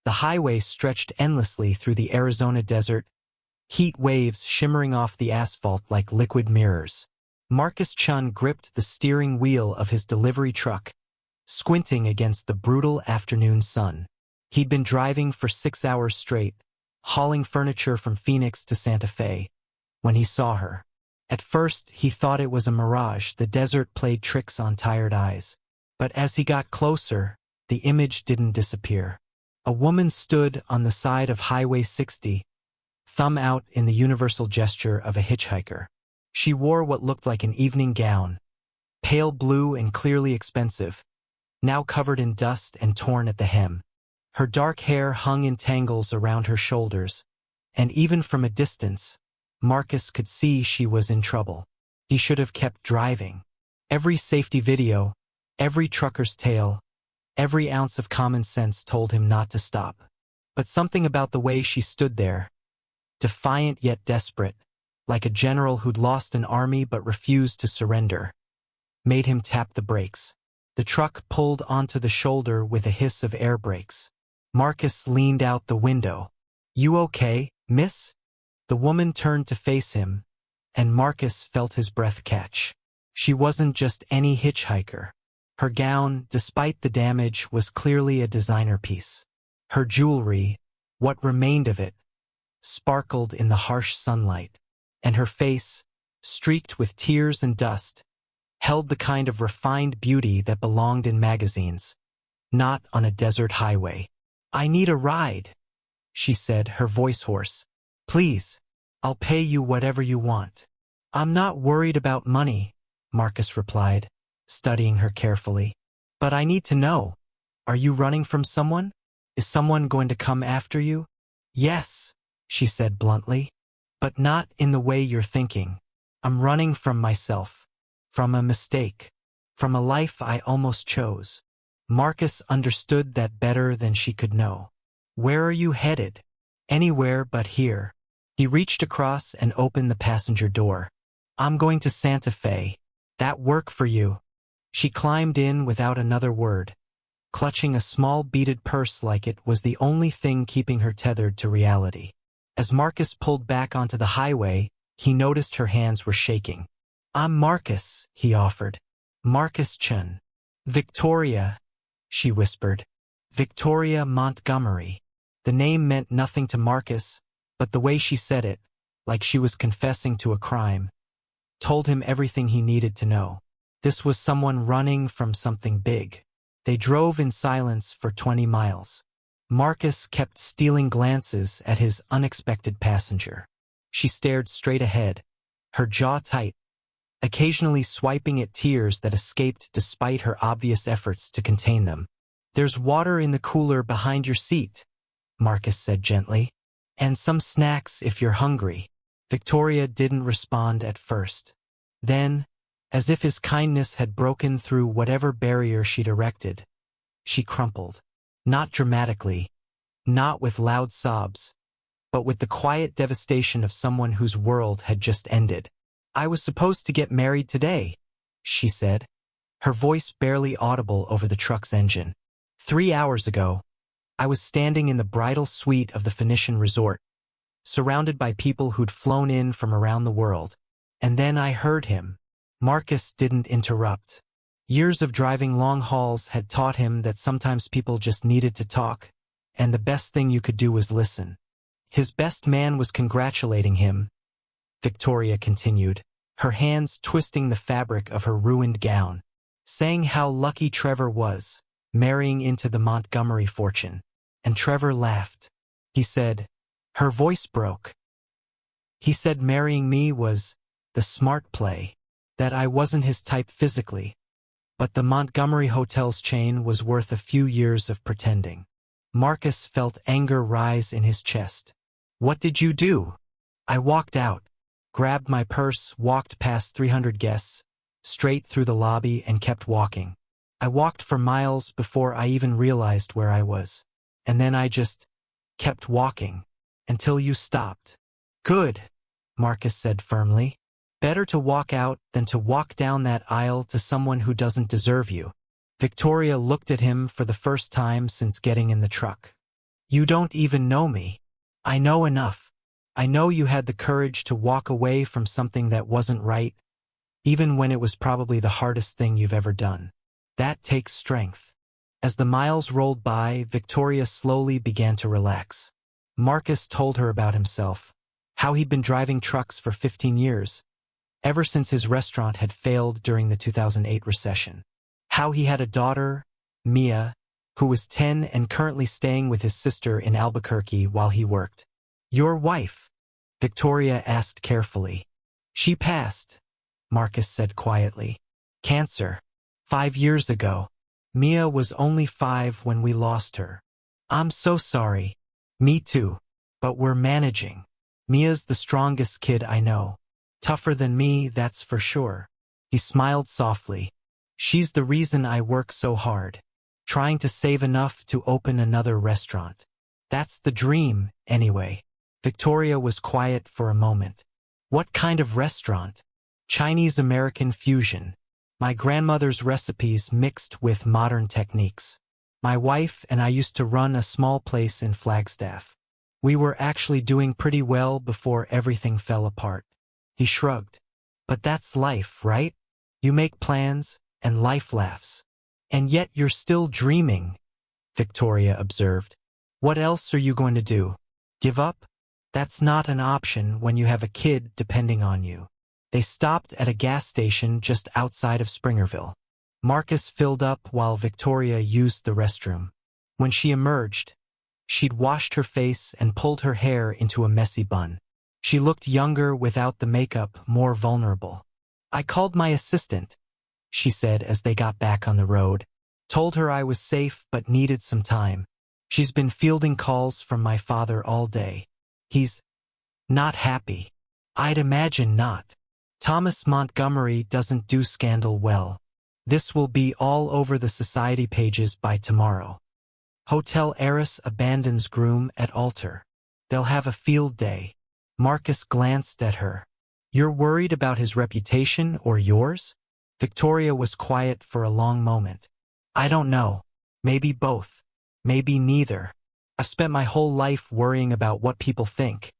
The highway stretched endlessly through the Arizona desert, heat waves shimmering off the asphalt like liquid mirrors. Marcus Chun gripped the steering wheel of his delivery truck, squinting against the brutal afternoon sun. He'd been driving for 6 hours straight, hauling furniture from Phoenix to Santa Fe, when he saw her. At first, he thought it was a mirage. The desert played tricks on tired eyes. But as he got closer, the image didn't disappear. A woman stood on the side of Highway 60, thumb out in the universal gesture of a hitchhiker. She wore what looked like an evening gown, pale blue and clearly expensive, now covered in dust and torn at the hem. Her dark hair hung in tangles around her shoulders, and even from a distance, Marcus could see she was in trouble. He should have kept driving. Every safety video, every trucker's tale, every ounce of common sense told him not to stop. But something about the way she stood there, defiant yet desperate, like a general who'd lost an army but refused to surrender, made him tap the brakes. The truck pulled onto the shoulder with a hiss of air brakes. Marcus leaned out the window. "You okay, miss?" The woman turned to face him, and Marcus felt his breath catch. She wasn't just any hitchhiker. Her gown, despite the damage, was clearly a designer piece. Her jewelry, what remained of it, sparkled in the harsh sunlight, and her face, streaked with tears and dust, held the kind of refined beauty that belonged in magazines, not on a desert highway. "I need a ride," she said, her voice hoarse. "Please, I'll pay you whatever you want." "I'm not worried about money," Marcus replied, studying her carefully. "But I need to know. Are you running from someone? Is someone going to come after you?" "Yes," she said bluntly, "but not in the way you're thinking. I'm running from myself, from a mistake, from a life I almost chose." Marcus understood that better than she could know. "Where are you headed?" "Anywhere but here." He reached across and opened the passenger door. "I'm going to Santa Fe. That work for you?" She climbed in without another word, clutching a small beaded purse like it was the only thing keeping her tethered to reality. As Marcus pulled back onto the highway, he noticed her hands were shaking. "I'm Marcus," he offered. "Marcus Chun." "Victoria," she whispered. "Victoria Montgomery." The name meant nothing to Marcus, but the way she said it, like she was confessing to a crime, told him everything he needed to know. This was someone running from something big. They drove in silence for 20 miles. Marcus kept stealing glances at his unexpected passenger. She stared straight ahead, her jaw tight, occasionally swiping at tears that escaped despite her obvious efforts to contain them. "There's water in the cooler behind your seat," Marcus said gently, "and some snacks if you're hungry." Victoria didn't respond at first. Then, as if his kindness had broken through whatever barrier she'd erected, she crumpled. Not dramatically, not with loud sobs, but with the quiet devastation of someone whose world had just ended. "I was supposed to get married today," she said, her voice barely audible over the truck's engine. 3 hours ago, I was standing in the bridal suite of the Phoenician resort, surrounded by people who'd flown in from around the world. And then I heard him." Marcus didn't interrupt. Years of driving long hauls had taught him that sometimes people just needed to talk, and the best thing you could do was listen. His best man was congratulating him, Victoria continued, her hands twisting the fabric of her ruined gown, saying how lucky Trevor was, marrying into the Montgomery fortune. And Trevor laughed. He said, her voice broke. He said marrying me was the smart play, that I wasn't his type physically, but the Montgomery Hotels chain was worth a few years of pretending. Marcus felt anger rise in his chest. "What did you do?" "I walked out, grabbed my purse, walked past 300 guests, straight through the lobby and kept walking. I walked for miles before I even realized where I was. And then I just kept walking until you stopped." "Good," Marcus said firmly. "Better to walk out than to walk down that aisle to someone who doesn't deserve you." Victoria looked at him for the first time since getting in the truck. You don't even know me. I know enough. I know you had the courage to walk away from something that wasn't right, even when it was probably the hardest thing you've ever done. That takes strength. As the miles rolled by, Victoria slowly began to relax. Marcus told her about himself, how he'd been driving trucks for 15 years, ever since his restaurant had failed during the 2008 recession. How he had a daughter, Mia, who was 10 and currently staying with his sister in Albuquerque while he worked. Your wife? Victoria asked carefully. She passed, Marcus said quietly. Cancer. 5 years ago. Mia was only 5 when we lost her. I'm so sorry. Me too. But we're managing. Mia's the strongest kid I know. Tougher than me, that's for sure. He smiled softly. She's the reason I work so hard. Trying to save enough to open another restaurant. That's the dream, anyway. Victoria was quiet for a moment. What kind of restaurant? Chinese-American fusion. My grandmother's recipes mixed with modern techniques. My wife and I used to run a small place in Flagstaff. We were actually doing pretty well before everything fell apart. He shrugged. But that's life, right? You make plans, and life laughs. And yet you're still dreaming, Victoria observed. What else are you going to do? Give up? That's not an option when you have a kid depending on you. They stopped at a gas station just outside of Springerville. Marcus filled up while Victoria used the restroom. When she emerged, she'd washed her face and pulled her hair into a messy bun. She looked younger without the makeup, more vulnerable. I called my assistant, she said as they got back on the road. Told her I was safe but needed some time. She's been fielding calls from my father all day. He's not happy. I'd imagine not. Thomas Montgomery doesn't do scandal well. This will be all over the society pages by tomorrow. Hotel heiress abandons groom at altar. They'll have a field day. Marcus glanced at her. You're worried about his reputation or yours? Victoria was quiet for a long moment. I don't know. Maybe both. Maybe neither. I've spent my whole life worrying about what people think.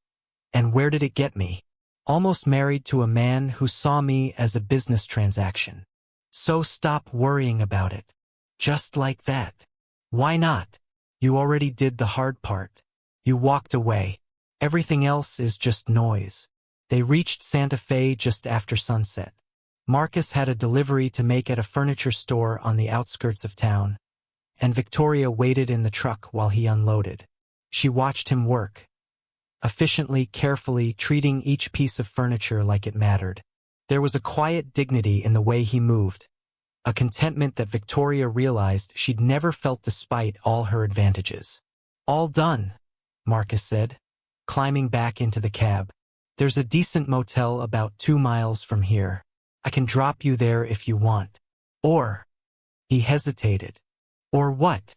And where did it get me? Almost married to a man who saw me as a business transaction. So stop worrying about it. Just like that. Why not? You already did the hard part. You walked away. Everything else is just noise. They reached Santa Fe just after sunset. Marcus had a delivery to make at a furniture store on the outskirts of town, and Victoria waited in the truck while he unloaded. She watched him work, efficiently, carefully, treating each piece of furniture like it mattered. There was a quiet dignity in the way he moved, a contentment that Victoria realized she'd never felt despite all her advantages. All done, Marcus said, climbing back into the cab. There's a decent motel about 2 miles from here. I can drop you there if you want. Or, he hesitated. Or what?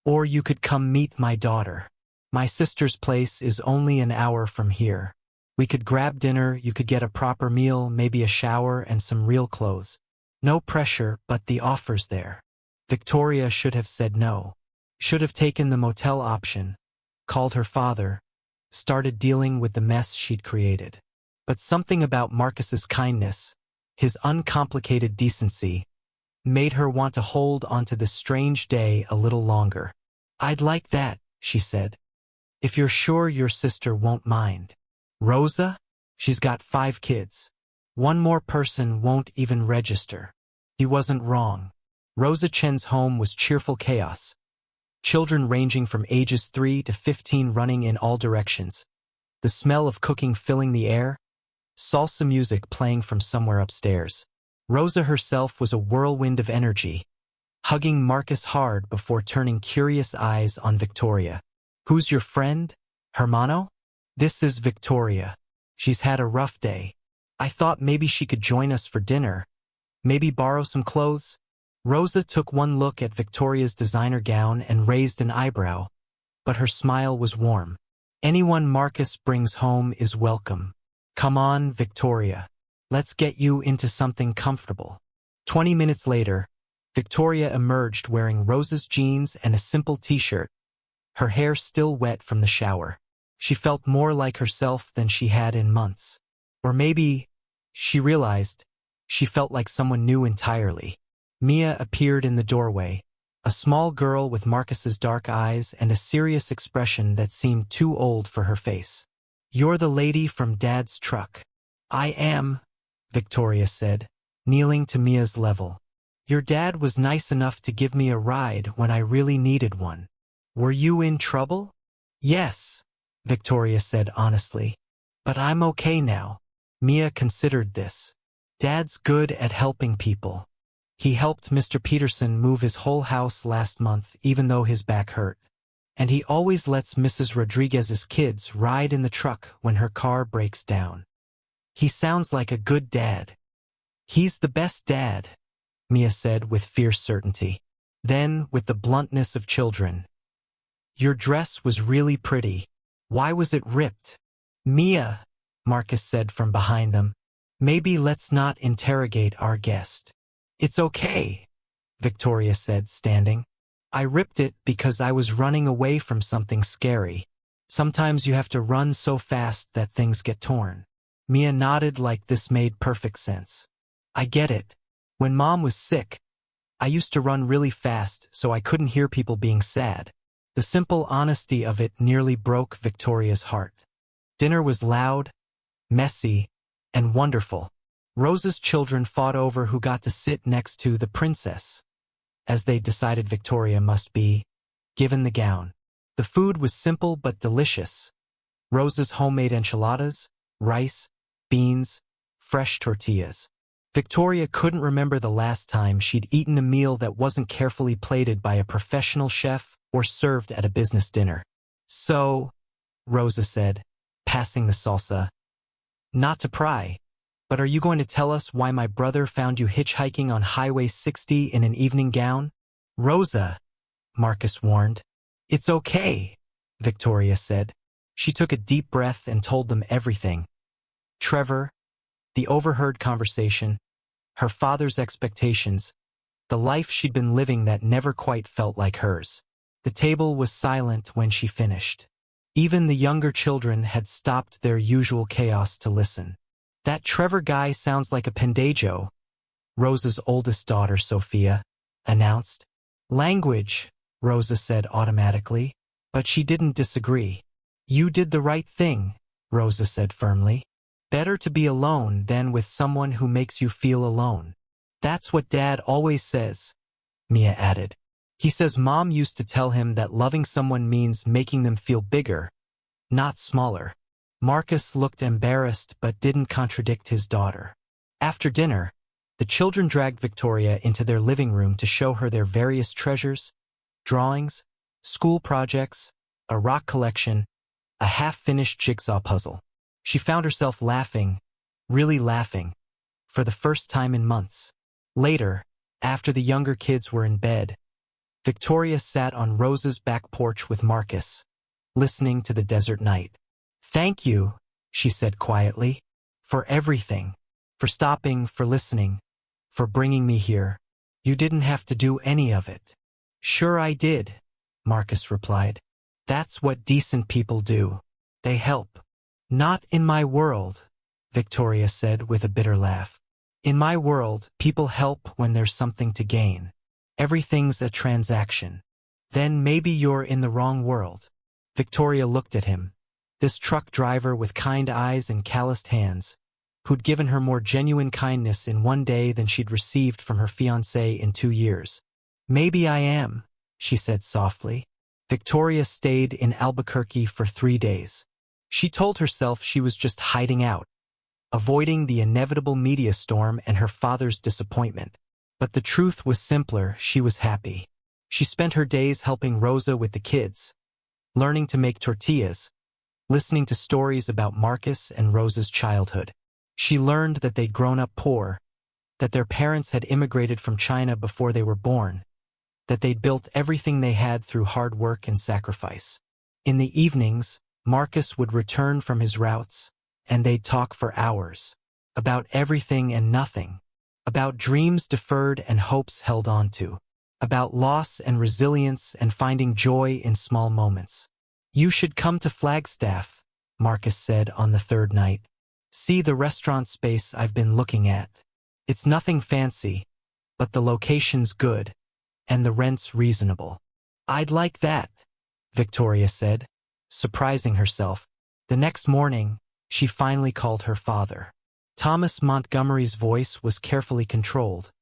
Or you could come meet my daughter. My sister's place is only an hour from here. We could grab dinner, you could get a proper meal, maybe a shower and some real clothes. No pressure, but the offer's there. Victoria should have said no. Should have taken the motel option, called her father, started dealing with the mess she'd created. But something about Marcus's kindness, his uncomplicated decency, made her want to hold onto this strange day a little longer. I'd like that, she said. If you're sure your sister won't mind. Rosa? She's got 5 kids. One more person won't even register. He wasn't wrong. Rosa Chen's home was cheerful chaos. Children ranging from ages 3 to 15 running in all directions. The smell of cooking filling the air. Salsa music playing from somewhere upstairs. Rosa herself was a whirlwind of energy, hugging Marcus hard before turning curious eyes on Victoria. Who's your friend, Hermano? This is Victoria. She's had a rough day. I thought maybe she could join us for dinner. Maybe borrow some clothes? Rosa took one look at Victoria's designer gown and raised an eyebrow, but her smile was warm. Anyone Marcus brings home is welcome. Come on, Victoria. Let's get you into something comfortable. 20 minutes later, Victoria emerged wearing Rosa's jeans and a simple t-shirt, her hair still wet from the shower. She felt more like herself than she had in months. Or maybe, she realized, she felt like someone new entirely. Mia appeared in the doorway, a small girl with Marcus's dark eyes and a serious expression that seemed too old for her face. "You're the lady from Dad's truck." "I am," Victoria said, kneeling to Mia's level. "Your dad was nice enough to give me a ride when I really needed one." "Were you in trouble?" "Yes," Victoria said honestly. "But I'm okay now." Mia considered this. Dad's good at helping people. He helped Mr. Peterson move his whole house last month even though his back hurt. And he always lets Mrs. Rodriguez's kids ride in the truck when her car breaks down. He sounds like a good dad. "He's the best dad," Mia said with fierce certainty. Then, with the bluntness of children, "Your dress was really pretty. Why was it ripped?" "Mia," Marcus said from behind them, "maybe let's not interrogate our guest." "It's okay," Victoria said, standing. "I ripped it because I was running away from something scary. Sometimes you have to run so fast that things get torn." Mia nodded like this made perfect sense. "I get it. When Mom was sick, I used to run really fast so I couldn't hear people being sad." The simple honesty of it nearly broke Victoria's heart. Dinner was loud, messy, and wonderful. Rosa's children fought over who got to sit next to the princess, as they decided Victoria must be given the gown. The food was simple but delicious. Rosa's homemade enchiladas, rice, beans, fresh tortillas. Victoria couldn't remember the last time she'd eaten a meal that wasn't carefully plated by a professional chef or served at a business dinner. "So," Rosa said, passing the salsa, "not to pry, but are you going to tell us why my brother found you hitchhiking on Highway 60 in an evening gown?" "Rosa," Marcus warned. "It's okay," Victoria said. She took a deep breath and told them everything. Trevor, the overheard conversation, her father's expectations, the life she'd been living that never quite felt like hers. The table was silent when she finished. Even the younger children had stopped their usual chaos to listen. "That Trevor guy sounds like a pendejo," Rosa's oldest daughter, Sophia, announced. "Language," Rosa said automatically, but she didn't disagree. "You did the right thing," Rosa said firmly. "Better to be alone than with someone who makes you feel alone." "That's what Dad always says," Mia added. "He says Mom used to tell him that loving someone means making them feel bigger, not smaller." Marcus looked embarrassed but didn't contradict his daughter. After dinner, the children dragged Victoria into their living room to show her their various treasures, drawings, school projects, a rock collection, a half-finished jigsaw puzzle. She found herself laughing, really laughing, for the first time in months. Later, after the younger kids were in bed, Victoria sat on Rosa's back porch with Marcus, listening to the desert night. "Thank you," she said quietly, "for everything, for stopping, for listening, for bringing me here. You didn't have to do any of it." "Sure I did," Marcus replied. "That's what decent people do. They help." "Not in my world," Victoria said with a bitter laugh. "In my world, people help when there's something to gain. Everything's a transaction." "Then maybe you're in the wrong world." Victoria looked at him, this truck driver with kind eyes and calloused hands, who'd given her more genuine kindness in one day than she'd received from her fiancé in 2 years. "Maybe I am," she said softly. Victoria stayed in Albuquerque for 3 days. She told herself she was just hiding out, avoiding the inevitable media storm and her father's disappointment. But the truth was simpler. She was happy. She spent her days helping Rosa with the kids, learning to make tortillas, listening to stories about Marcus and Rosa's childhood. She learned that they'd grown up poor, that their parents had immigrated from China before they were born, that they'd built everything they had through hard work and sacrifice. In the evenings, Marcus would return from his routes, and they'd talk for hours, about everything and nothing, about dreams deferred and hopes held on to. about loss and resilience and finding joy in small moments. "You should come to Flagstaff," Marcus said on the third night. "See the restaurant space I've been looking at. It's nothing fancy, but the location's good, and the rent's reasonable." "I'd like that," Victoria said, surprising herself. The next morning, she finally called her father. Thomas Montgomery's voice was carefully controlled,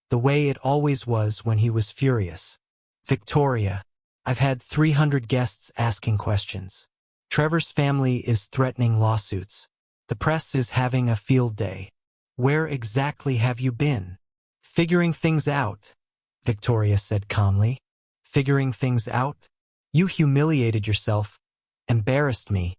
the way it always was when he was furious. "Victoria, I've had 300 guests asking questions. Trevor's family is threatening lawsuits. The press is having a field day. Where exactly have you been?" "Figuring things out," Victoria said calmly. "Figuring things out? You humiliated yourself, embarrassed me,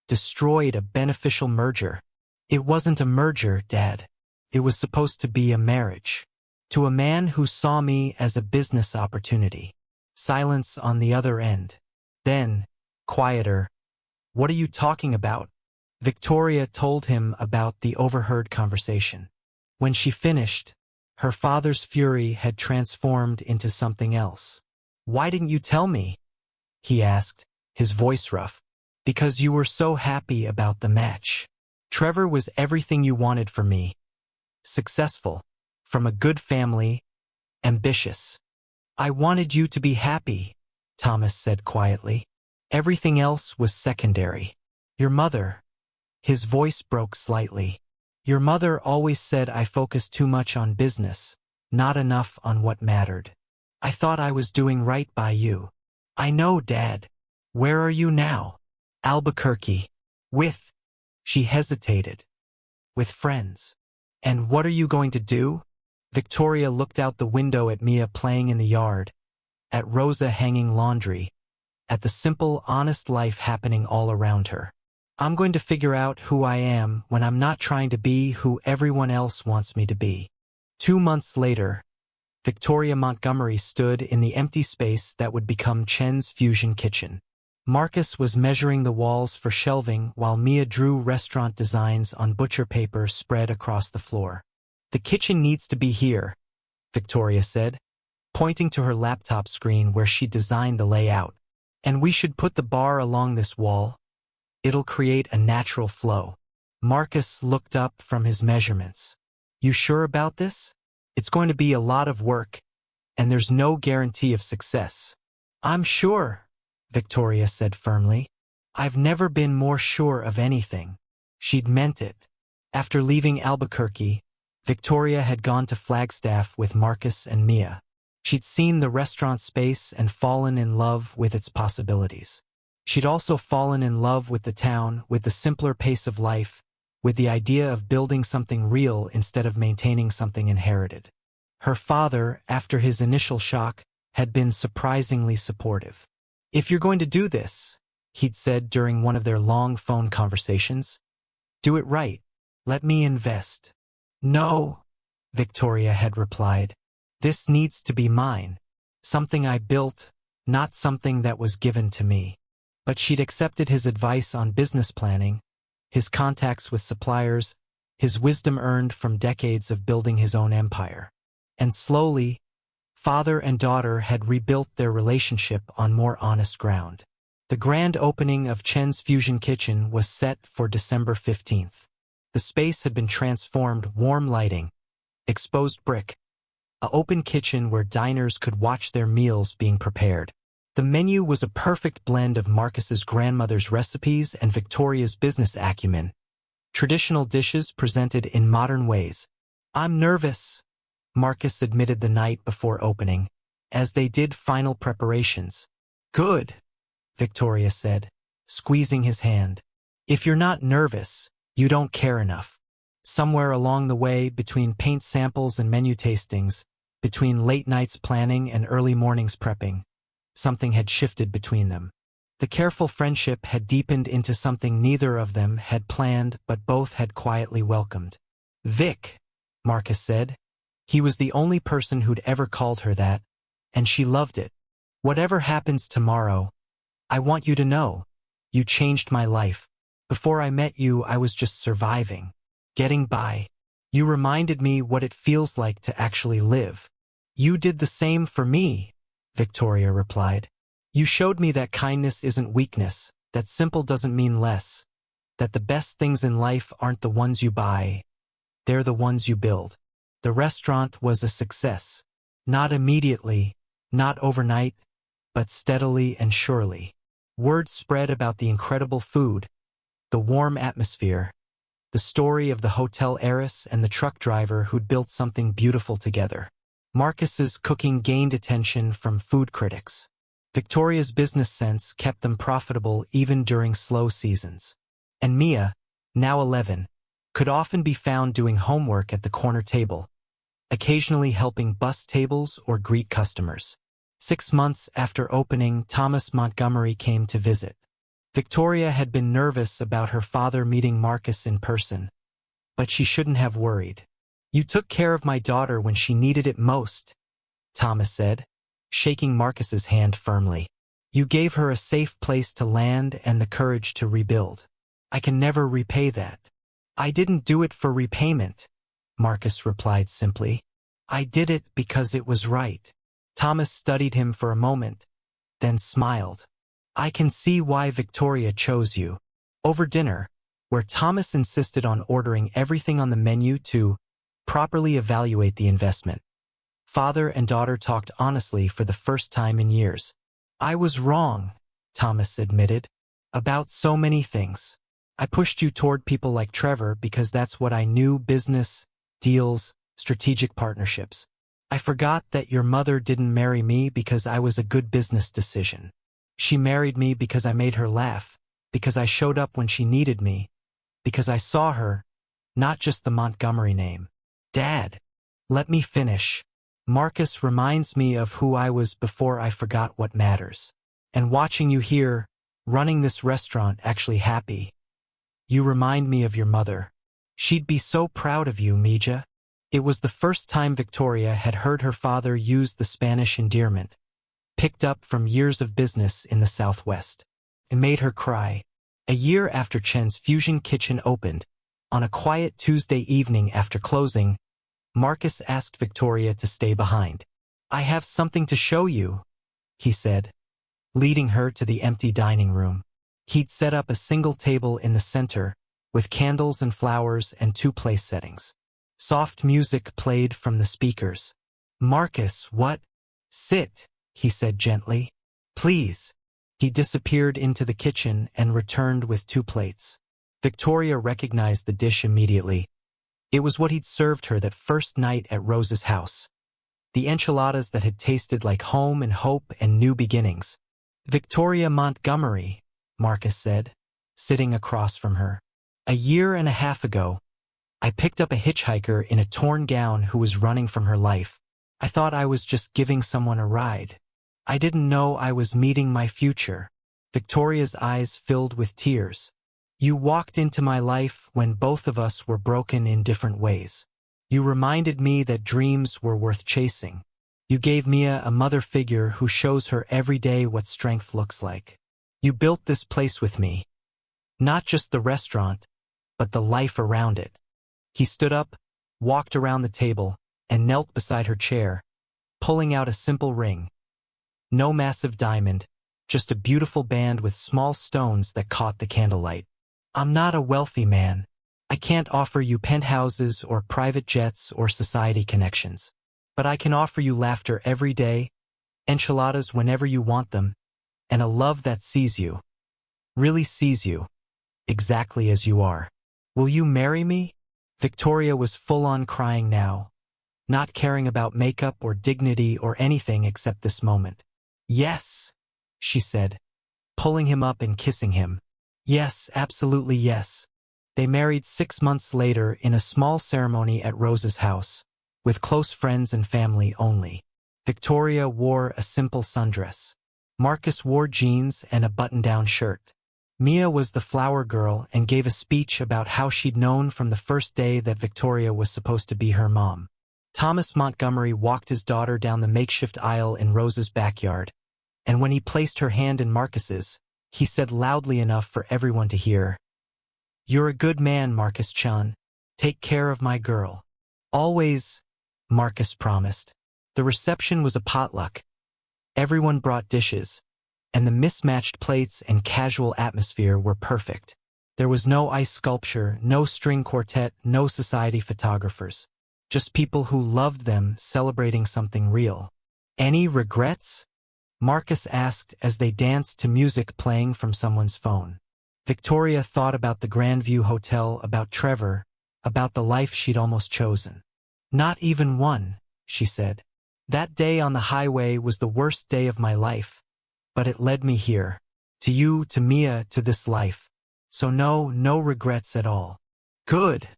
destroyed a beneficial merger." "It wasn't a merger, Dad. It was supposed to be a marriage. To a man who saw me as a business opportunity." Silence on the other end. Then, quieter. "What are you talking about?" Victoria told him about the overheard conversation. When she finished, her father's fury had transformed into something else. "Why didn't you tell me?" he asked, his voice rough. "Because you were so happy about the match. Trevor was everything you wanted for me. Successful, from a good family, ambitious." "I wanted you to be happy," Thomas said quietly. "Everything else was secondary. Your mother—" His voice broke slightly. "Your mother always said I focused too much on business, not enough on what mattered. I thought I was doing right by you." "I know, Dad. Where are you now?" "Albuquerque. With—" She hesitated. "With friends." "And what are you going to do?" Victoria looked out the window at Mia playing in the yard, at Rosa hanging laundry, at the simple, honest life happening all around her. "I'm going to figure out who I am when I'm not trying to be who everyone else wants me to be." 2 months later, Victoria Montgomery stood in the empty space that would become Chen's fusion kitchen. Marcus was measuring the walls for shelving while Mia drew restaurant designs on butcher paper spread across the floor. "The kitchen needs to be here," Victoria said, pointing to her laptop screen where she designed the layout. "And we should put the bar along this wall. It'll create a natural flow." Marcus looked up from his measurements. "You sure about this? It's going to be a lot of work, and there's no guarantee of success." "I'm sure," Victoria said firmly. "I've never been more sure of anything." She'd meant it. After leaving Albuquerque, Victoria had gone to Flagstaff with Marcus and Mia. She'd seen the restaurant space and fallen in love with its possibilities. She'd also fallen in love with the town, with the simpler pace of life, with the idea of building something real instead of maintaining something inherited. Her father, after his initial shock, had been surprisingly supportive. "If you're going to do this," he'd said during one of their long phone conversations, "do it right. Let me invest." "No," Victoria had replied. "This needs to be mine. Something I built, not something that was given to me." But she'd accepted his advice on business planning, his contacts with suppliers, his wisdom earned from decades of building his own empire. And slowly, father and daughter had rebuilt their relationship on more honest ground. The grand opening of Chen's Fusion Kitchen was set for December 15th. The space had been transformed: warm lighting, exposed brick, an open kitchen where diners could watch their meals being prepared. The menu was a perfect blend of Marcus's grandmother's recipes and Victoria's business acumen. Traditional dishes presented in modern ways. "I'm nervous," Marcus admitted the night before opening, as they did final preparations. "Good," Victoria said, squeezing his hand. "If you're not nervous, you don't care enough." Somewhere along the way, between paint samples and menu tastings, between late nights planning and early mornings prepping, something had shifted between them. The careful friendship had deepened into something neither of them had planned but both had quietly welcomed. "Vic," Marcus said. He was the only person who'd ever called her that, and she loved it. "Whatever happens tomorrow, I want you to know, you changed my life. Before I met you, I was just surviving, getting by. You reminded me what it feels like to actually live. You did the same for me, Victoria replied. You showed me that kindness isn't weakness, that simple doesn't mean less, that the best things in life aren't the ones you buy, they're the ones you build. The restaurant was a success. Not immediately, not overnight, but steadily and surely. Word spread about the incredible food, the warm atmosphere, the story of the hotel heiress and the truck driver who'd built something beautiful together. Marcus's cooking gained attention from food critics. Victoria's business sense kept them profitable even during slow seasons. And Mia, now 11, could often be found doing homework at the corner table, occasionally helping bus tables or greet customers. 6 months after opening, Thomas Montgomery came to visit. Victoria had been nervous about her father meeting Marcus in person, but she shouldn't have worried. You took care of my daughter when she needed it most, Thomas said, shaking Marcus's hand firmly. You gave her a safe place to land and the courage to rebuild. I can never repay that. I didn't do it for repayment, Marcus replied simply. I did it because it was right. Thomas studied him for a moment, then smiled. I can see why Victoria chose you. Over dinner, where Thomas insisted on ordering everything on the menu to properly evaluate the investment, father and daughter talked honestly for the first time in years. I was wrong, Thomas admitted, about so many things. I pushed you toward people like Trevor because that's what I knew: business, deals, strategic partnerships. I forgot that your mother didn't marry me because I was a good business decision. She married me because I made her laugh, because I showed up when she needed me, because I saw her, not just the Montgomery name. Dad, let me finish. Marcus reminds me of who I was before I forgot what matters. And watching you here, running this restaurant, actually happy. You remind me of your mother. She'd be so proud of you, Mija. It was the first time Victoria had heard her father use the Spanish endearment, picked up from years of business in the Southwest. It made her cry. A year after Chen's Fusion Kitchen opened, on a quiet Tuesday evening after closing, Marcus asked Victoria to stay behind. I have something to show you, he said, leading her to the empty dining room. He'd set up a single table in the center, with candles and flowers and 2 place settings. Soft music played from the speakers. Marcus, what? Sit, he said gently. Please. He disappeared into the kitchen and returned with 2 plates. Victoria recognized the dish immediately. It was what he'd served her that first night at Rose's house. The enchiladas that had tasted like home and hope and new beginnings. Victoria Montgomery, Marcus said, sitting across from her. A year and a half ago, I picked up a hitchhiker in a torn gown who was running from her life. I thought I was just giving someone a ride. I didn't know I was meeting my future. Victoria's eyes filled with tears. You walked into my life when both of us were broken in different ways. You reminded me that dreams were worth chasing. You gave Mia a mother figure who shows her every day what strength looks like. You built this place with me. Not just the restaurant, but the life around it. He stood up, walked around the table, and knelt beside her chair, pulling out a simple ring. No massive diamond, just a beautiful band with small stones that caught the candlelight. I'm not a wealthy man. I can't offer you penthouses or private jets or society connections. But I can offer you laughter every day, enchiladas whenever you want them, and a love that sees you, really sees you, exactly as you are. Will you marry me? Victoria was full-on crying now, not caring about makeup or dignity or anything except this moment. Yes, she said, pulling him up and kissing him. Yes, absolutely yes. They married 6 months later in a small ceremony at Rose's house, with close friends and family only. Victoria wore a simple sundress. Marcus wore jeans and a button-down shirt. Mia was the flower girl and gave a speech about how she'd known from the first day that Victoria was supposed to be her mom. Thomas Montgomery walked his daughter down the makeshift aisle in Rose's backyard, and when he placed her hand in Marcus's, he said loudly enough for everyone to hear, "You're a good man, Marcus-chan. Take care of my girl." "Always," Marcus promised. The reception was a potluck. Everyone brought dishes, and the mismatched plates and casual atmosphere were perfect. There was no ice sculpture, no string quartet, no society photographers. Just people who loved them celebrating something real. "Any regrets?" Marcus asked as they danced to music playing from someone's phone. Victoria thought about the Grandview Hotel, about Trevor, about the life she'd almost chosen. "Not even one," she said. "That day on the highway was the worst day of my life, but it led me here. To you, to Mia, to this life. So no regrets at all." "Good,"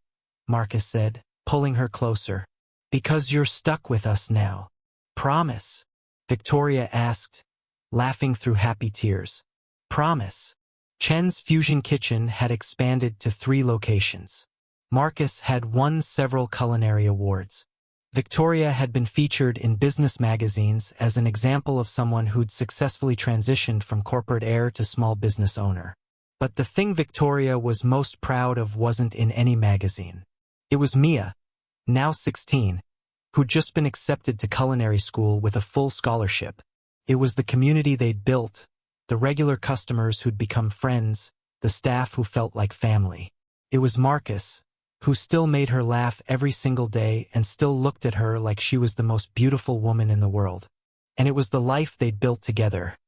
Marcus said, pulling her closer. "Because you're stuck with us now. Promise?" Victoria asked, laughing through happy tears. "Promise." Chen's fusion kitchen had expanded to 3 locations. Marcus had won several culinary awards. Victoria had been featured in business magazines as an example of someone who'd successfully transitioned from corporate heir to small business owner. But the thing Victoria was most proud of wasn't in any magazine. It was Mia, now 16, who'd just been accepted to culinary school with a full scholarship. It was the community they'd built, the regular customers who'd become friends, the staff who felt like family. It was Marcus, who still made her laugh every single day and still looked at her like she was the most beautiful woman in the world. And it was the life they'd built together.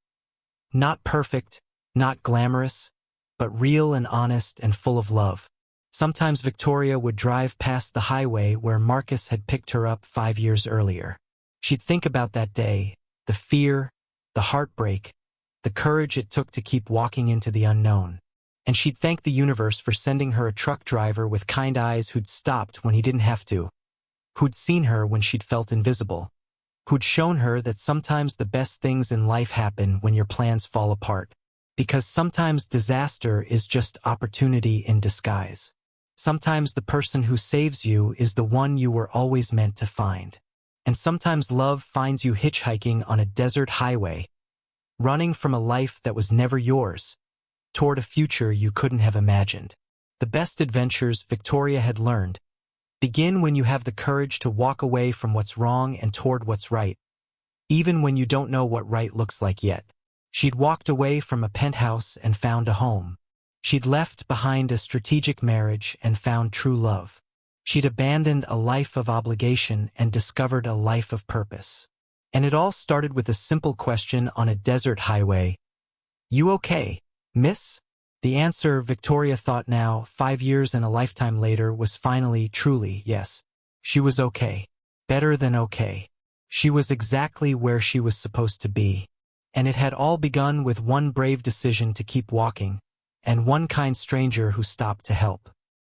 Not perfect, not glamorous, but real and honest and full of love. Sometimes Victoria would drive past the highway where Marcus had picked her up 5 years earlier. She'd think about that day, the fear, the heartbreak, the courage it took to keep walking into the unknown. And she'd thank the universe for sending her a truck driver with kind eyes who'd stopped when he didn't have to, who'd seen her when she'd felt invisible, who'd shown her that sometimes the best things in life happen when your plans fall apart. Because sometimes disaster is just opportunity in disguise. Sometimes the person who saves you is the one you were always meant to find. And sometimes love finds you hitchhiking on a desert highway, running from a life that was never yours, toward a future you couldn't have imagined. The best adventures, Victoria had learned, begin when you have the courage to walk away from what's wrong and toward what's right, even when you don't know what right looks like yet. She'd walked away from a penthouse and found a home. She'd left behind a strategic marriage and found true love. She'd abandoned a life of obligation and discovered a life of purpose. And it all started with a simple question on a desert highway. "You okay, miss?" The answer, Victoria thought now, 5 years and a lifetime later, was finally, truly, yes. She was okay. Better than okay. She was exactly where she was supposed to be. And it had all begun with one brave decision to keep walking, and one kind stranger who stopped to help.